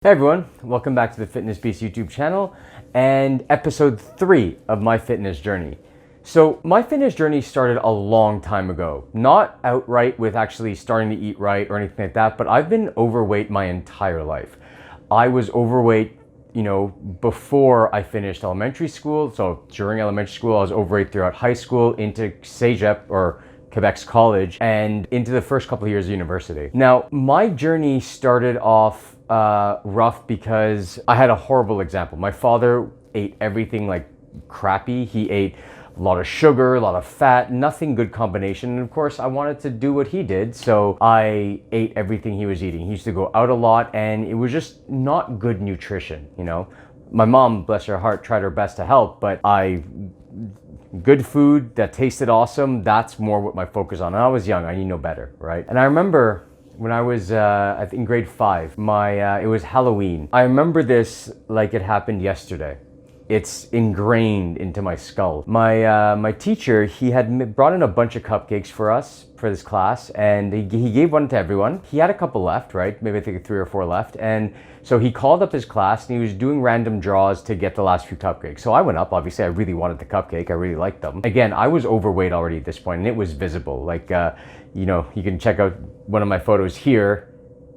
Hey everyone, welcome back to the Fitness Beast YouTube channel and episode 3 of my fitness journey. So my fitness journey started a long time ago, not outright with actually starting to eat right or anything like that, but I've been overweight my entire life. I was overweight, before I finished elementary school. So during elementary school, I was overweight throughout high school, into Cégep or Quebec's college, and into the first couple of years of university. Now, my journey started off rough because I had a horrible example. My father ate everything like crappy. He ate a lot of sugar, a lot of fat, nothing good combination. And of course, I wanted to do what he did, so I ate everything he was eating. He used to go out a lot, and it was just not good nutrition, My mom, bless her heart, tried her best to help, but good food that tasted awesome, that's more what my focus on. And I was young, I knew no better, right? And I remember when I was, I think in grade 5, it was Halloween. I remember this like it happened yesterday. It's ingrained into my skull. My teacher, he had brought in a bunch of cupcakes for us for this class, and he gave one to everyone. He had a couple left, right? Maybe I think 3 or 4 left. And so he called up his class and he was doing random draws to get the last few cupcakes. So I went up, obviously I really wanted the cupcake, I really liked them. Again, I was overweight already at this point, and it was visible. Like, you can check out one of my photos here,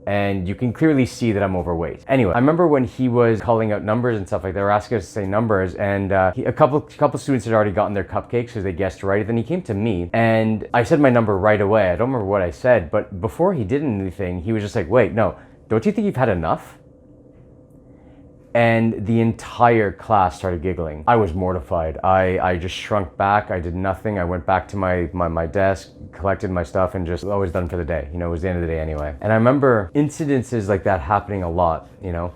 and you can clearly see that I'm overweight. Anyway, I remember when he was calling out numbers and stuff like that, or asking us to say numbers, and a couple students had already gotten their cupcakes because they guessed right. Then he came to me, and I said my number right away. I don't remember what I said, but before he did anything, he was just like, wait, no, don't you think you've had enough? And the entire class started giggling. I was mortified. I just shrunk back. I did nothing. I went back to my desk, collected my stuff, and just, I was done for the day. It was the end of the day anyway. And I remember incidences like that happening a lot, I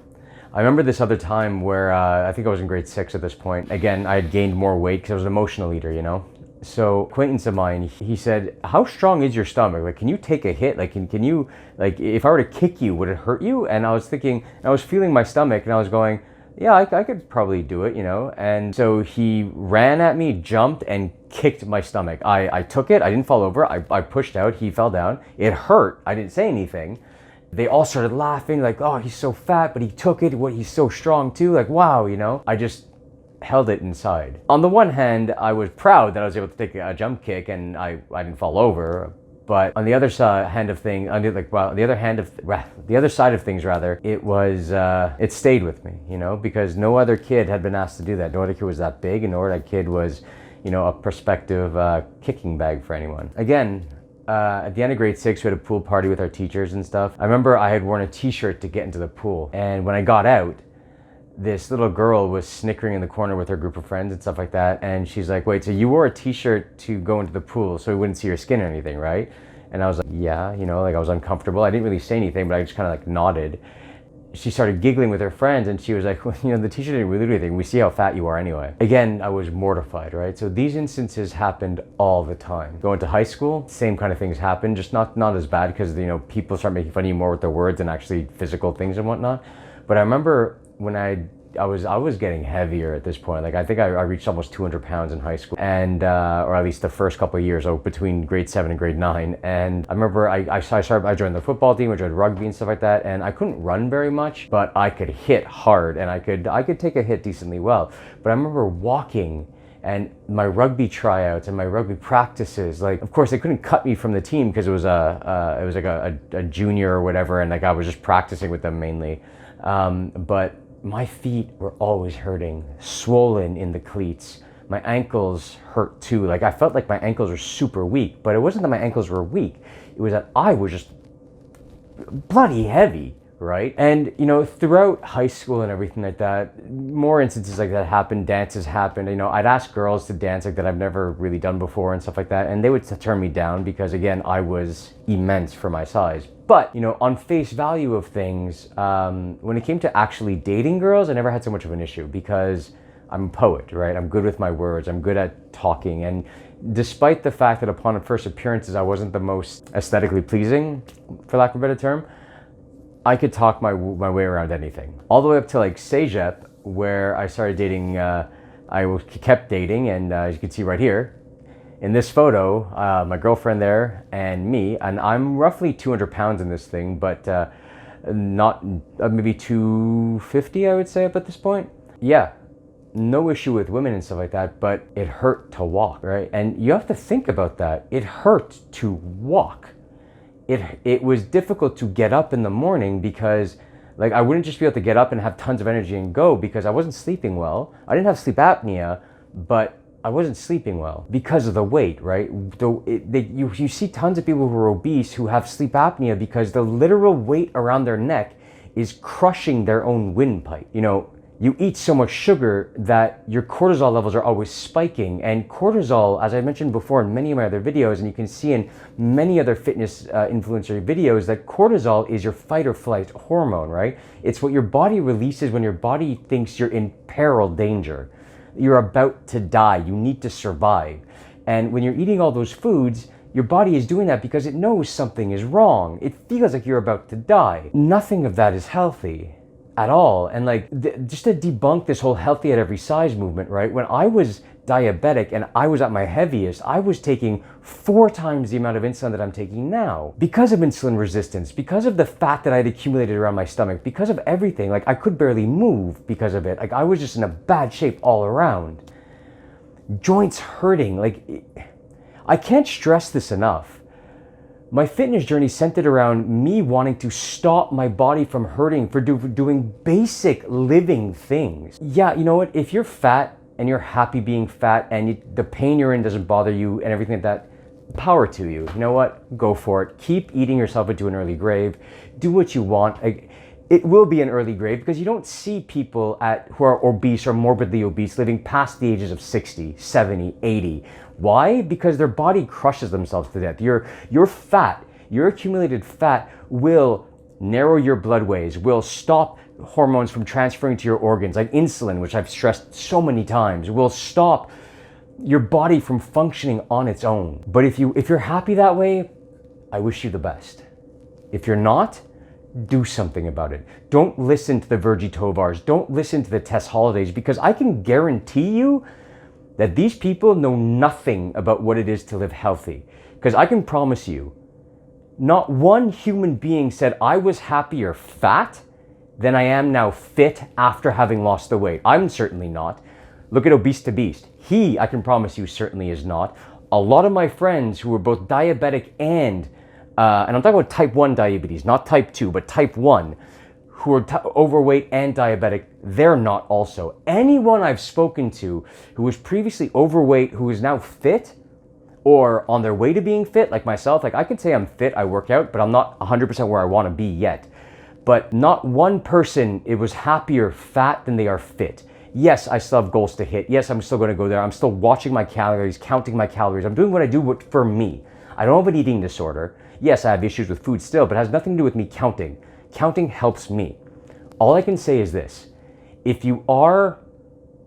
remember this other time where I think I was in grade 6 at this point. Again, I had gained more weight because I was an emotional eater, So acquaintance of mine, he said, how strong is your stomach? Like, can you take a hit? Like, can you, like, if I were to kick you, would it hurt you? And I was thinking, I was feeling my stomach, and I was going, yeah, I could probably do it, And so he ran at me, jumped, and kicked my stomach. I took it, I didn't fall over, I pushed out, he fell down. It hurt, I didn't say anything. They all started laughing, like, oh, he's so fat, but he took it, he's so strong too, like, wow, I just held it inside. On the one hand, I was proud that I was able to take a jump kick and I didn't fall over. But on the other side of things, the other side of things rather, it stayed with me, because no other kid had been asked to do that. No other kid was that big, and no other kid was, a prospective kicking bag for anyone. Again, at the end of grade 6, we had a pool party with our teachers and stuff. I remember I had worn a t-shirt to get into the pool, and when I got out, this little girl was snickering in the corner with her group of friends and stuff like that. And she's like, wait, so you wore a t-shirt to go into the pool so we wouldn't see your skin or anything, right? And I was like, yeah, I was uncomfortable. I didn't really say anything, but I just kind of like nodded. She started giggling with her friends, and she was like, well, the t-shirt didn't really do anything. We see how fat you are anyway. Again, I was mortified, right? So these instances happened all the time. Going to high school, same kind of things happened, just not as bad because, people start making fun of you more with their words and actually physical things and whatnot. But I remember when I was getting heavier at this point. Like, I think I reached almost 200 pounds in high school, and or at least the first couple of years, between grade 7 and grade 9. And I remember I joined the football team, I joined rugby and stuff like that, and I couldn't run very much, but I could hit hard, and I could take a hit decently well. But I remember walking, and my rugby tryouts and my rugby practices, like, of course they couldn't cut me from the team because it was like a junior or whatever, and like I was just practicing with them mainly. But my feet were always hurting, swollen in the cleats. My ankles hurt too. Like, I felt like my ankles were super weak, but it wasn't that my ankles were weak. It was that I was just bloody heavy, right? And, throughout high school and everything like that, more instances like that happened, dances happened. I'd ask girls to dance like that I've never really done before and stuff like that, and they would turn me down because, again, I was immense for my size. But, on face value of things, when it came to actually dating girls, I never had so much of an issue because I'm a poet, right? I'm good with my words. I'm good at talking. And despite the fact that upon first appearances, I wasn't the most aesthetically pleasing, for lack of a better term, I could talk my way around anything. All the way up to like Cégep, where I started dating, I kept dating, and as you can see right here, in this photo, my girlfriend there and me, and I'm roughly 200 pounds in this thing, but not maybe 250, I would say, up at this point. Yeah, no issue with women and stuff like that, but it hurt to walk, right? And you have to think about that. It hurt to walk. It was difficult to get up in the morning because like I wouldn't just be able to get up and have tons of energy and go because I wasn't sleeping well. I didn't have sleep apnea, but I wasn't sleeping well because of the weight, right? You see tons of people who are obese who have sleep apnea because the literal weight around their neck is crushing their own windpipe. You know, you eat so much sugar that your cortisol levels are always spiking. And cortisol, as I mentioned before in many of my other videos, and you can see in many other fitness influencer videos, that cortisol is your fight or flight hormone, right? It's what your body releases when your body thinks you're in peril, danger. You're about to die, you need to survive. And when you're eating all those foods, your body is doing that because it knows something is wrong. It feels like you're about to die. Nothing of that is healthy at all. And like, just to debunk this whole healthy at every size movement, right? When I was diabetic and I was at my heaviest, I was taking 4 times the amount of insulin that I'm taking now because of insulin resistance, because of the fat that I'd accumulated around my stomach, because of everything. Like I could barely move because of it. Like I was just in a bad shape all around. Joints hurting. Like I can't stress this enough. My fitness journey centered around me wanting to stop my body from hurting for doing basic living things. Yeah, you know what? If you're fat and you're happy being fat and the pain you're in doesn't bother you and everything like that, power to you. You know what? Go for it. Keep eating yourself into an early grave. Do what you want. It will be an early grave because you don't see people who are obese or morbidly obese living past the ages of 60, 70, 80. Why? Because their body crushes themselves to death. Your fat, your accumulated fat will narrow your bloodways, will stop hormones from transferring to your organs, like insulin, which I've stressed so many times, will stop your body from functioning on its own. But if you're happy that way, I wish you the best. If you're not, do something about it. Don't listen to the Virgie Tovars. Don't listen to the Tess Holidays, because I can guarantee you that these people know nothing about what it is to live healthy. Because I can promise you, not one human being said I was happier fat than I am now fit after having lost the weight. I'm certainly not. Look at Obese to Beast. He, I can promise you, certainly is not. A lot of my friends who were both diabetic and I'm talking about type 1 diabetes, not type 2, but type 1, who are overweight and diabetic, they're not also. Anyone I've spoken to who was previously overweight, who is now fit or on their way to being fit, like myself, like I can say I'm fit, I work out, but I'm not 100% where I want to be yet. But not one person, it was happier fat than they are fit. Yes, I still have goals to hit. Yes, I'm still going to go there. I'm still watching my calories, counting my calories. I'm doing what I do for me. I don't have an eating disorder. Yes, I have issues with food still, but it has nothing to do with me counting. Counting helps me. All I can say is this. If you are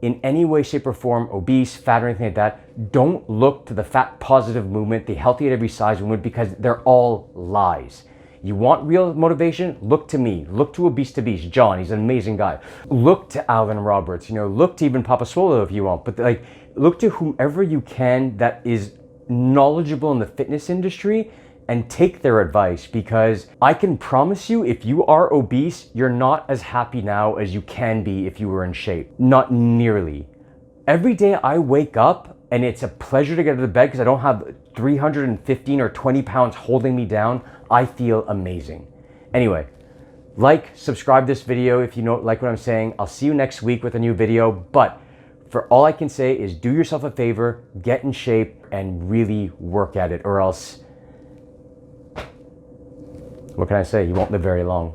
in any way, shape, or form obese, fat, or anything like that, don't look to the fat positive movement, the healthy at every size movement, because they're all lies. You want real motivation? Look to me. Look to Obese to Beast. John, he's an amazing guy. Look to Alvin Roberts. Look to even Papa Swolo if you want. But look to whomever you can that is knowledgeable in the fitness industry and take their advice, because I can promise you, if you are obese, you're not as happy now as you can be if you were in shape. Not nearly. Every day I wake up and it's a pleasure to get out of bed because I don't have 315 or 20 pounds holding me down. I feel amazing. Anyway, subscribe this video if you like what I'm saying. I'll see you next week with a new video, but for all I can say is do yourself a favor, get in shape, and really work at it, or else, what can I say? You won't live very long.